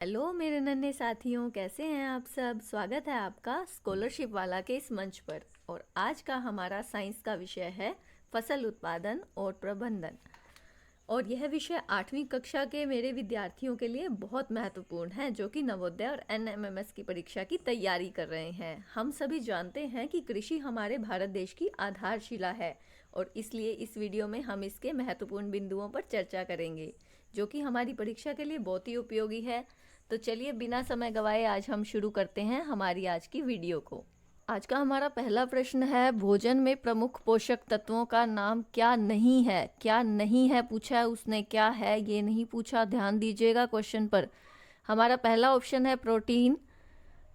Hello मेरे नन्हे साथियों, कैसे हैं आप सब। स्वागत है आपका स्कॉलरशिप वाला के इस मंच पर। और आज का हमारा साइंस का विषय है फसल उत्पादन और प्रबंधन। और यह विषय 8वीं कक्षा के मेरे विद्यार्थियों के लिए बहुत महत्वपूर्ण है, जो कि नवोदय और एनएमएमएस की परीक्षा की तैयारी कर रहे हैं। हम सभी जानते हैं कि कृषि हमारे भारत देश की आधारशिला है, और इसलिए इस वीडियो में हम इसके महत्वपूर्ण बिंदुओं पर चर्चा करेंगे, जो कि हमारी परीक्षा के लिए बहुत ही उपयोगी है। तो चलिए बिना समय गवाए आज हम शुरू करते हैं हमारी आज की वीडियो को। आज का हमारा पहला प्रश्न है, भोजन में प्रमुख पोषक तत्वों का नाम क्या नहीं है। क्या नहीं है पूछा है उसने, क्या है ये नहीं पूछा। ध्यान दीजिएगा क्वेश्चन पर। हमारा पहला ऑप्शन है प्रोटीन,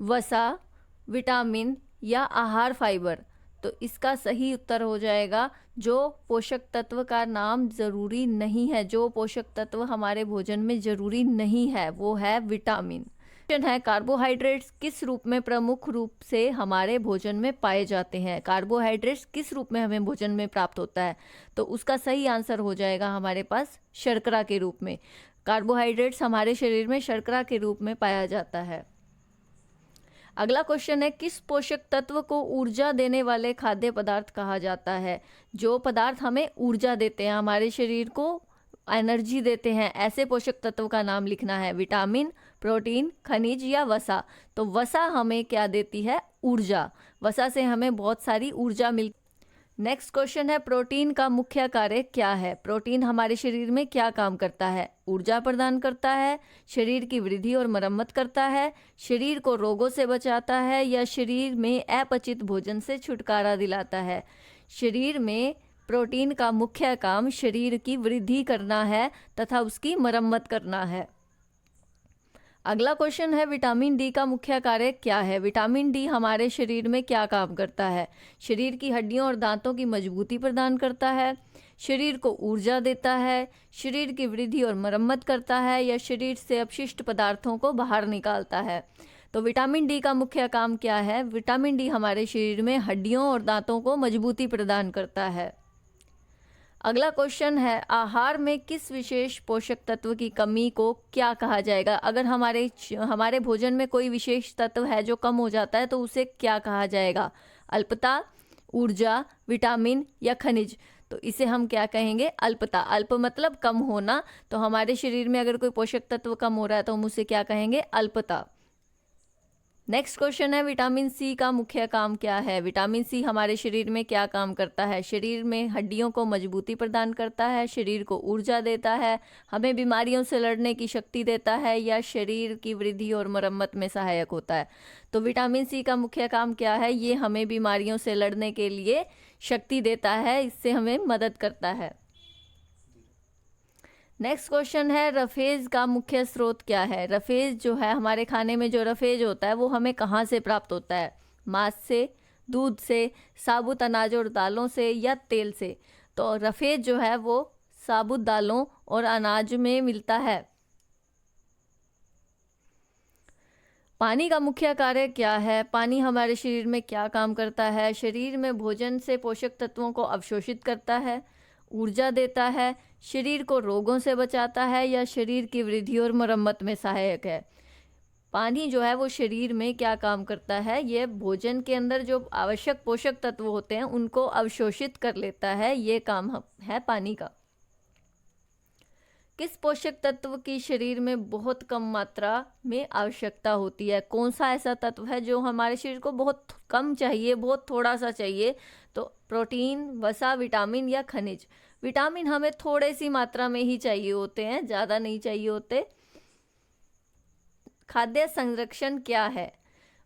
वसा, विटामिन या आहार फाइबर। तो इसका सही उत्तर हो जाएगा जो पोषक तत्व का नाम जरूरी नहीं है, जो पोषक तत्व हमारे भोजन में जरूरी नहीं है वो है विटामिन। क्वेश्चन है, कार्बोहाइड्रेट्स किस रूप में प्रमुख रूप से हमारे भोजन में पाए जाते हैं। कार्बोहाइड्रेट्स किस रूप में हमें भोजन में प्राप्त होता है, तो उसका सही आंसर हो जाएगा हमारे पास शर्करा के रूप में। कार्बोहाइड्रेट्स हमारे शरीर में शर्करा के रूप में पाया जाता है। अगला क्वेश्चन है, किस पोषक तत्व को ऊर्जा देने वाले खाद्य पदार्थ कहा जाता है। जो पदार्थ हमें ऊर्जा देते हैं, हमारे शरीर को एनर्जी देते हैं, ऐसे पोषक तत्व का नाम लिखना है। विटामिन, प्रोटीन, खनिज या वसा। तो वसा हमें क्या देती है, ऊर्जा। वसा से हमें बहुत सारी ऊर्जा मिलती। नेक्स्ट क्वेश्चन है, प्रोटीन का मुख्य कार्य क्या है। प्रोटीन हमारे शरीर में क्या काम करता है। ऊर्जा प्रदान करता है, शरीर की वृद्धि और मरम्मत करता है, शरीर को रोगों से बचाता है, या शरीर में अपचित भोजन से छुटकारा दिलाता है। शरीर में प्रोटीन का मुख्य काम शरीर की वृद्धि करना है तथा उसकी मरम्मत करना है। अगला क्वेश्चन है, विटामिन डी का मुख्य कार्य क्या है। विटामिन डी हमारे शरीर में क्या काम करता है। शरीर की हड्डियों और दांतों की मजबूती प्रदान करता है, शरीर को ऊर्जा देता है, शरीर की वृद्धि और मरम्मत करता है, या शरीर से अपशिष्ट पदार्थों को बाहर निकालता है। तो विटामिन डी का मुख्य काम क्या है। विटामिन डी हमारे शरीर में हड्डियों और दांतों को मजबूती प्रदान करता है। अगला क्वेश्चन है, आहार में किस विशेष पोषक तत्व की कमी को क्या कहा जाएगा। अगर हमारे भोजन में कोई विशेष तत्व है जो कम हो जाता है तो उसे क्या कहा जाएगा। अल्पता, ऊर्जा, विटामिन या खनिज। तो इसे हम क्या कहेंगे, अल्पता। अल्प मतलब कम होना। तो हमारे शरीर में अगर कोई पोषक तत्व कम हो रहा है तो हम उसे क्या कहेंगे, अल्पता। नेक्स्ट क्वेश्चन है, विटामिन सी का मुख्य काम क्या है। विटामिन सी हमारे शरीर में क्या काम करता है। शरीर में हड्डियों को मजबूती प्रदान करता है, शरीर को ऊर्जा देता है, हमें बीमारियों से लड़ने की शक्ति देता है, या शरीर की वृद्धि और मरम्मत में सहायक होता है। तो विटामिन सी का मुख्य काम क्या है, ये हमें बीमारियों से लड़ने के लिए शक्ति देता है, इससे हमें मदद करता है। नेक्स्ट क्वेश्चन है, रफेज का मुख्य स्रोत क्या है। रफेज जो है, हमारे खाने में जो रफेज होता है वो हमें कहाँ से प्राप्त होता है। मांस से, दूध से, साबुत अनाज और दालों से, या तेल से। तो रफेज जो है वो साबुत दालों और अनाज में मिलता है। पानी का मुख्य कार्य क्या है। पानी हमारे शरीर में क्या काम करता है। शरीर में भोजन से पोषक तत्वों को अवशोषित करता है, ऊर्जा देता है, शरीर को रोगों से बचाता है, या शरीर की वृद्धि और मरम्मत में सहायक है। पानी जो है वो शरीर में क्या काम करता है, ये भोजन के अंदर जो आवश्यक पोषक तत्व होते हैं उनको अवशोषित कर लेता है, ये काम है पानी का। किस पोषक तत्व की शरीर में बहुत कम मात्रा में आवश्यकता होती है। कौन सा ऐसा तत्व है जो हमारे शरीर को बहुत कम चाहिए, बहुत थोड़ा सा चाहिए। तो प्रोटीन, वसा, विटामिन या खनिज। विटामिन हमें थोड़े सी मात्रा में ही चाहिए होते हैं, ज़्यादा नहीं चाहिए होते। खाद्य संरक्षण क्या है।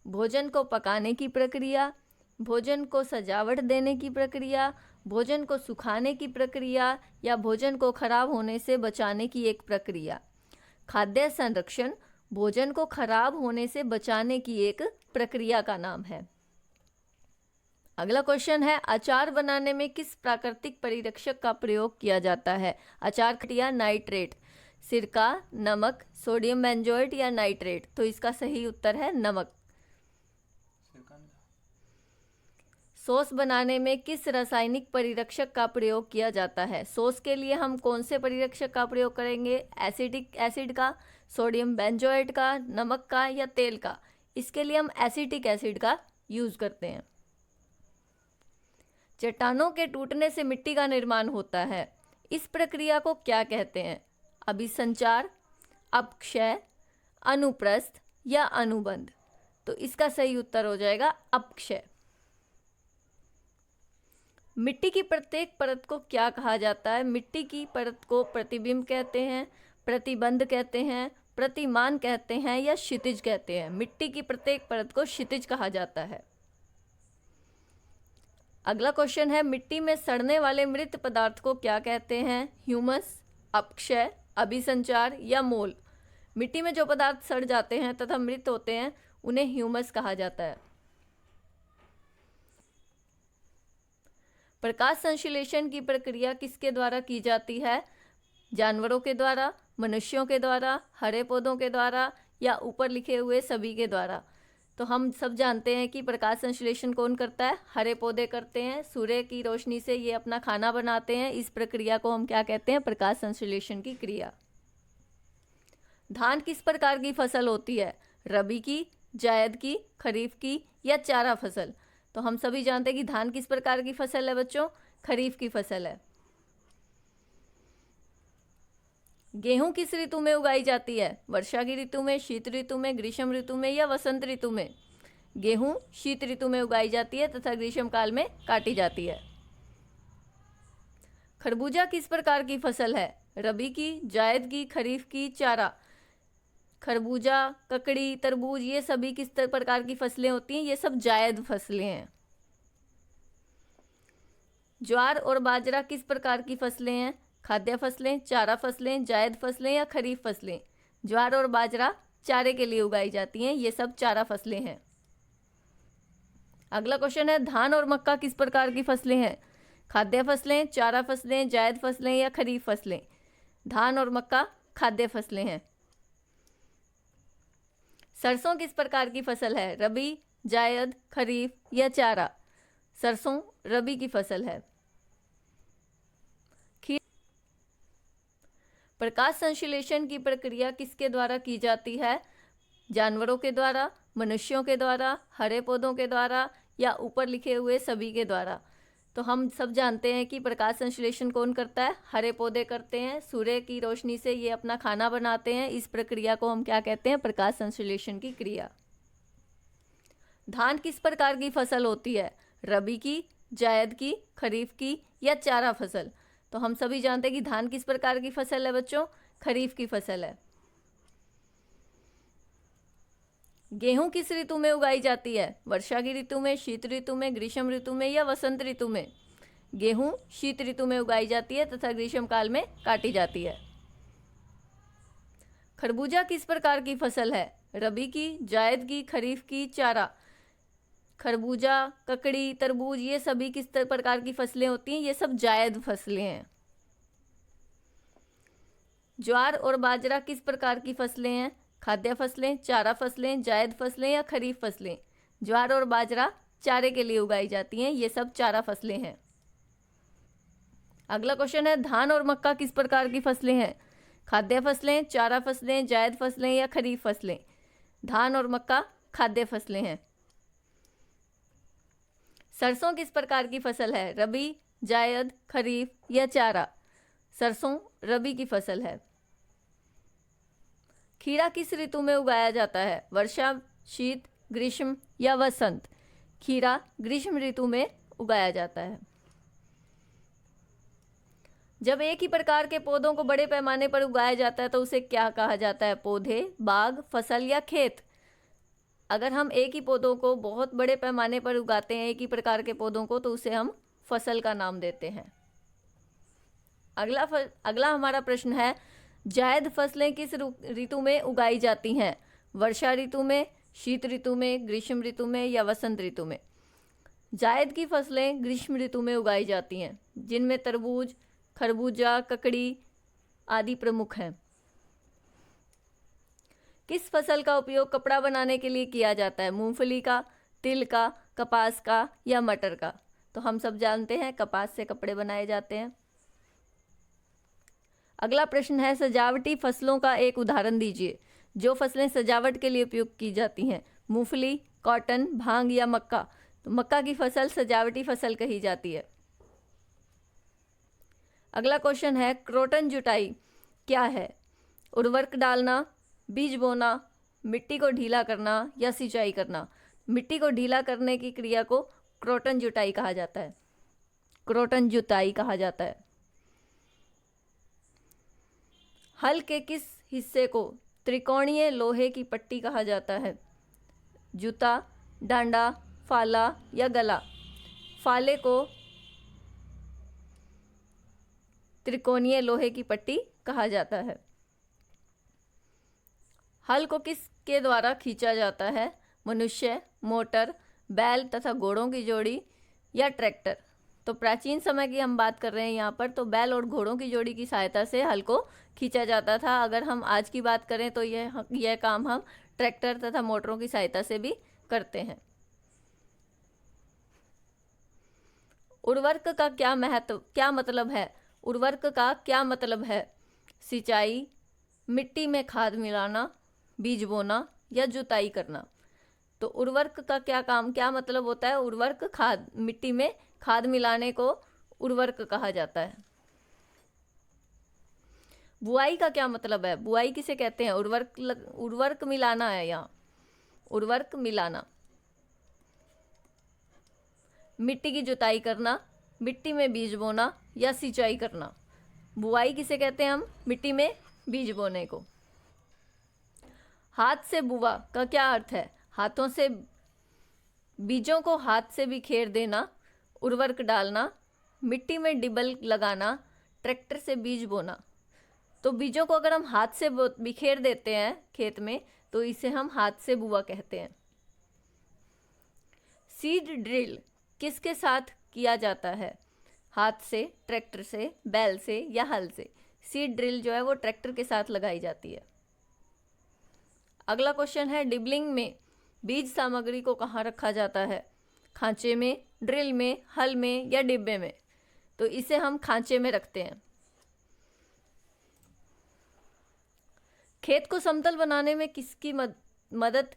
भोजन को पकाने की प्रक्रिया, भोजन को सजावट देने की प्रक्रिया, भोजन को सुखाने की प्रक्रिया, या भोजन को खराब होने से बचाने की एक प्रक्रिया। खाद्य संरक्षण भोजन को खराब होने से बचाने की एक प्रक्रिया का नाम है। अगला क्वेश्चन है, अचार बनाने में किस प्राकृतिक परिरक्षक का प्रयोग किया जाता है। अचार खटिया, नाइट्रेट, सिरका, नमक, सोडियम बेंजोएट या नाइट्रेट। तो इसका सही उत्तर है नमक। सॉस बनाने में किस रासायनिक परिरक्षक का प्रयोग किया जाता है। सॉस के लिए हम कौन से परिरक्षक का प्रयोग करेंगे। एसिड का, सोडियम बेंजोएट का, नमक का या तेल का? इसके लिए हम एसिटिक एसिड का यूज करते हैं। चट्टानों के टूटने से मिट्टी का निर्माण होता है, इस प्रक्रिया को क्या कहते हैं? अभिसंचार, अपक्षय, अनुप्रस्थ या अनुबंध? तो इसका सही उत्तर हो जाएगा अपक्षय। मिट्टी की प्रत्येक परत को क्या कहा जाता है? मिट्टी की परत को प्रतिबिंब कहते हैं, प्रतिबंध कहते हैं, प्रतिमान कहते हैं या क्षितिज कहते हैं? मिट्टी की प्रत्येक परत को क्षितिज कहा जाता है। अगला क्वेश्चन है, मिट्टी में सड़ने वाले मृत पदार्थ को क्या कहते हैं? ह्यूमस, अपक्षय, अभिसंचार या मोल? मिट्टी में जो पदार्थ सड़ जाते हैं तथा मृत होते हैं उन्हें ह्यूमस कहा जाता है। प्रकाश संश्लेषण की प्रक्रिया किसके द्वारा की जाती है? जानवरों के द्वारा, मनुष्यों के द्वारा, हरे पौधों के द्वारा या ऊपर लिखे हुए सभी के द्वारा? तो हम सब जानते हैं कि प्रकाश संश्लेषण कौन करता है? हरे पौधे करते हैं। सूर्य की रोशनी से ये अपना खाना बनाते हैं। इस प्रक्रिया को हम क्या कहते हैं? प्रकाश संश्लेषण की क्रिया। धान किस प्रकार की फसल होती है? रबी की, जायद की, खरीफ की या चारा फसल? तो हम सभी जानते हैं कि धान किस प्रकार की फसल है बच्चों? खरीफ की फसल है। गेहूं किस ऋतु में उगाई जाती है? वर्षा की ऋतु में, शीत ऋतु में, ग्रीष्म ऋतु में या वसंत ऋतु में? गेहूं शीत ऋतु में उगाई जाती है तथा ग्रीष्म काल में काटी जाती है। खरबूजा किस प्रकार की फसल है? रबी की, जायद की, खरीफ की, चारा? खरबूजा, ककड़ी, तरबूज ये सभी किस प्रकार की फसलें होती हैं? ये सब जायद फसलें हैं। ज्वार और बाजरा किस प्रकार की फसलें हैं? खाद्य फसलें, चारा फसलें, जायद फसलें या खरीफ फसलें? ज्वार और बाजरा चारे के लिए उगाई जाती हैं, ये सब चारा फसलें हैं। अगला क्वेश्चन है, धान और मक्का किस प्रकार की फसलें हैं? खाद्य फसलें, चारा फसलें, जायद फसलें या खरीफ फसलें? धान और मक्का खाद्य फसलें हैं। सरसों किस प्रकार की फसल है? रबी, जायद, खरीफ या चारा? सरसों रबी की फसल है। प्रकाश संश्लेषण की प्रक्रिया किसके द्वारा की जाती है? जानवरों के द्वारा, मनुष्यों के द्वारा, हरे पौधों के द्वारा या ऊपर लिखे हुए सभी के द्वारा? तो हम सब जानते हैं कि प्रकाश संश्लेषण कौन करता है? हरे पौधे करते हैं। सूर्य की रोशनी से ये अपना खाना बनाते हैं। इस प्रक्रिया को हम क्या कहते हैं? प्रकाश संश्लेषण की क्रिया। धान किस प्रकार की फसल होती है? रबी की, जायद की, खरीफ की या चारा फसल? तो हम सभी जानते हैं कि धान किस प्रकार की फसल है बच्चों? खरीफ की फसल है। गेहूं किस ऋतु में उगाई जाती है? वर्षा की ऋतु में, शीत ऋतु में, ग्रीष्म ऋतु में या वसंत ऋतु में? गेहूं शीत ऋतु में उगाई जाती है तथा ग्रीष्म काल में काटी जाती है। खरबूजा किस प्रकार की फसल है? रबी की, जायद की, खरीफ की, चारा? खरबूजा, ककड़ी, तरबूज ये सभी किस प्रकार की फसलें होती हैं? ये सब जायद फसलें हैं। ज्वार और बाजरा किस प्रकार की फसलें हैं? खाद्य फसलें, चारा फसलें, जायद फसलें या खरीफ फसलें? ज्वार और बाजरा चारे के लिए उगाई जाती हैं, ये सब चारा फसलें हैं। अगला क्वेश्चन है, धान और मक्का किस प्रकार की फसलें हैं? खाद्य फसलें, चारा फसलें, जायद फसलें या खरीफ फसलें? धान और मक्का खाद्य फसलें हैं। सरसों किस प्रकार की फसल है? रबी, जायद, खरीफ या चारा? सरसों रबी की फसल है। खीरा किस ऋतु में उगाया जाता है? वर्षा, शीत, ग्रीष्म या वसंत? खीरा ग्रीष्म ऋतु में उगाया जाता है। जब एक ही प्रकार के पौधों को बड़े पैमाने पर उगाया जाता है तो उसे क्या कहा जाता है? पौधे, बाग, फसल या खेत? अगर हम एक ही पौधों को बहुत बड़े पैमाने पर उगाते हैं, एक ही प्रकार के पौधों को, तो उसे हम फसल का नाम देते हैं। अगला हमारा प्रश्न है, जायद फसलें किस ऋतु में उगाई जाती हैं? वर्षा ऋतु में, शीत ऋतु में, ग्रीष्म ऋतु में या वसंत ऋतु में? जायद की फसलें ग्रीष्म ऋतु में उगाई जाती हैं, जिनमें तरबूज, खरबूजा, ककड़ी आदि प्रमुख हैं। किस फसल का उपयोग कपड़ा बनाने के लिए किया जाता है? मूंगफली का, तिल का, कपास का या मटर का? तो हम सब जानते हैं कपास से कपड़े बनाए जाते हैं। अगला प्रश्न है, सजावटी फसलों का एक उदाहरण दीजिए। जो फसलें सजावट के लिए उपयोग की जाती हैं, मूंगफली, कॉटन, भांग या मक्का। तो मक्का की फसल सजावटी फसल कही जाती है। अगला क्वेश्चन है, क्रोटन जुताई क्या है? उर्वरक डालना, बीज बोना, मिट्टी को ढीला करना या सिंचाई करना। मिट्टी को ढीला करने की क्रिया को क्रोटन जुताई कहा जाता है। क्रोटन जुताई कहा जाता है। हल के किस हिस्से को त्रिकोणीय लोहे की पट्टी कहा जाता है? जूता, डांडा, फाला या गला। फाले को त्रिकोणीय लोहे की पट्टी कहा जाता है। हल को किसके द्वारा खींचा जाता है? मनुष्य, मोटर, बैल तथा घोड़ों की जोड़ी या ट्रैक्टर। तो प्राचीन समय की हम बात कर रहे हैं यहाँ पर, तो बैल और घोड़ों की जोड़ी की सहायता से हल को खींचा जाता था। अगर हम आज की बात करें तो यह काम हम ट्रैक्टर तथा मोटरों की सहायता से भी करते हैं। उर्वरक का क्या मतलब है? उर्वरक का क्या मतलब है? सिंचाई, मिट्टी में खाद मिलाना, बीज बोना या जुताई करना। तो उर्वरक का क्या मतलब होता है? उर्वरक खाद, मिट्टी में खाद मिलाने को उर्वरक कहा जाता है। बुआई का क्या मतलब है? बुआई किसे कहते हैं? उर्वरक मिलाना है यहाँ, उर्वरक मिलाना। मिट्टी की जुताई करना, मिट्टी में बीज बोना या सिंचाई करना। बुआई किसे कहते हैं हम? मिट्टी में बीज बोने को। हाथ से बुआ का क्या अर्थ है? हाथों से बीजों को हाथ से बिखेर देना, उर्वरक डालना, मिट्टी में डिबल लगाना, ट्रैक्टर से बीज बोना। तो बीजों को अगर हम हाथ से बिखेर देते हैं खेत में, तो इसे हम हाथ से बुआ कहते हैं। सीड ड्रिल किसके साथ किया जाता है? हाथ से, ट्रैक्टर से, बैल से या हल से। सीड ड्रिल जो है वो ट्रैक्टर के साथ लगाई जाती है। अगला क्वेश्चन है, डिबलिंग में बीज सामग्री को कहाँ रखा जाता है? खांचे में, ड्रिल में, हल में या डिब्बे में। तो इसे हम खांचे में रखते हैं। खेत को समतल बनाने में किसकी मदद?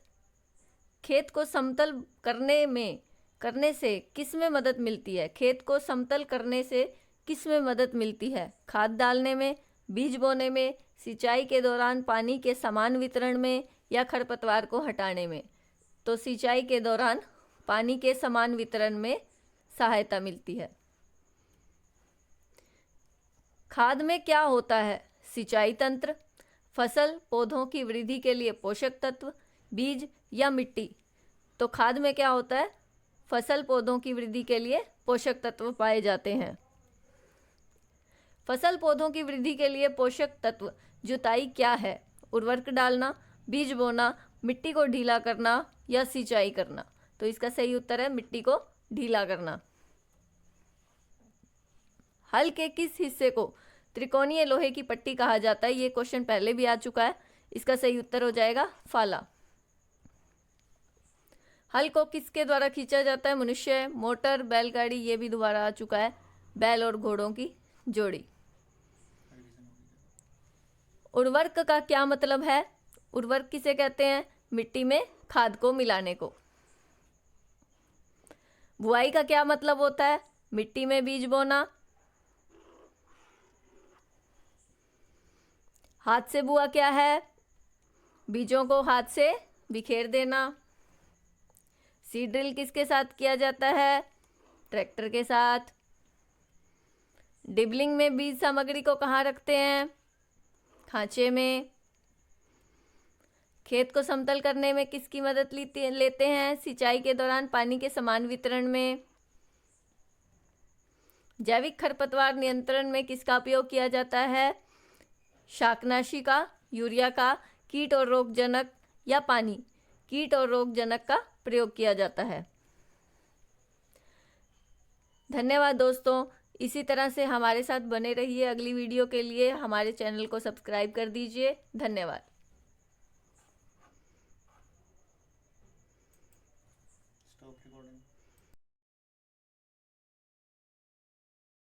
खेत को समतल करने से किस में मदद मिलती है? खेत को समतल करने से किस में मदद मिलती है? खाद डालने में, बीज बोने में, सिंचाई के दौरान पानी के समान वितरण में या खरपतवार को हटाने में। तो सिंचाई के दौरान पानी के समान वितरण में सहायता मिलती है। खाद में क्या होता है? सिंचाई तंत्र, फसल पौधों की वृद्धि के लिए पोषक तत्व, बीज या मिट्टी। तो खाद में क्या होता है? फसल पौधों की वृद्धि के लिए पोषक तत्व पाए जाते हैं। फसल पौधों की वृद्धि के लिए पोषक तत्व जुताई क्या है? उर्वरक डालना, बीज बोना, मिट्टी को ढीला करना या सिंचाई करना। तो इसका सही उत्तर है मिट्टी को ढीला करना। हल के किस हिस्से को त्रिकोणीय लोहे की पट्टी कहा जाता है? ये क्वेश्चन पहले भी आ चुका है। इसका सही उत्तर हो जाएगा फाला। हल को किसके द्वारा खींचा जाता है? मनुष्य, मोटर, बैलगाड़ी। ये भी दोबारा आ चुका है, बैल और घोड़ों की जोड़ी। उर्वरक का क्या मतलब है? उर्वरक किसे कहते हैं? मिट्टी में खाद को मिलाने को। बुआई का क्या मतलब होता है? मिट्टी में बीज बोना। हाथ से बुआ क्या है? बीजों को हाथ से बिखेर देना। सीड ड्रिल किसके साथ किया जाता है? ट्रैक्टर के साथ। डिबलिंग में बीज सामग्री को कहाँ रखते हैं? खांचे में। खेत को समतल करने में किसकी मदद लेते हैं? सिंचाई के दौरान पानी के समान वितरण में। जैविक खरपतवार नियंत्रण में किसका उपयोग किया जाता है? शाकनाशी का, यूरिया का, कीट और रोगजनक या पानी। कीट और रोगजनक का प्रयोग किया जाता है। धन्यवाद दोस्तों। इसी तरह से हमारे साथ बने रहिए। अगली वीडियो के लिए हमारे चैनल को सब्सक्राइब कर दीजिए। धन्यवाद।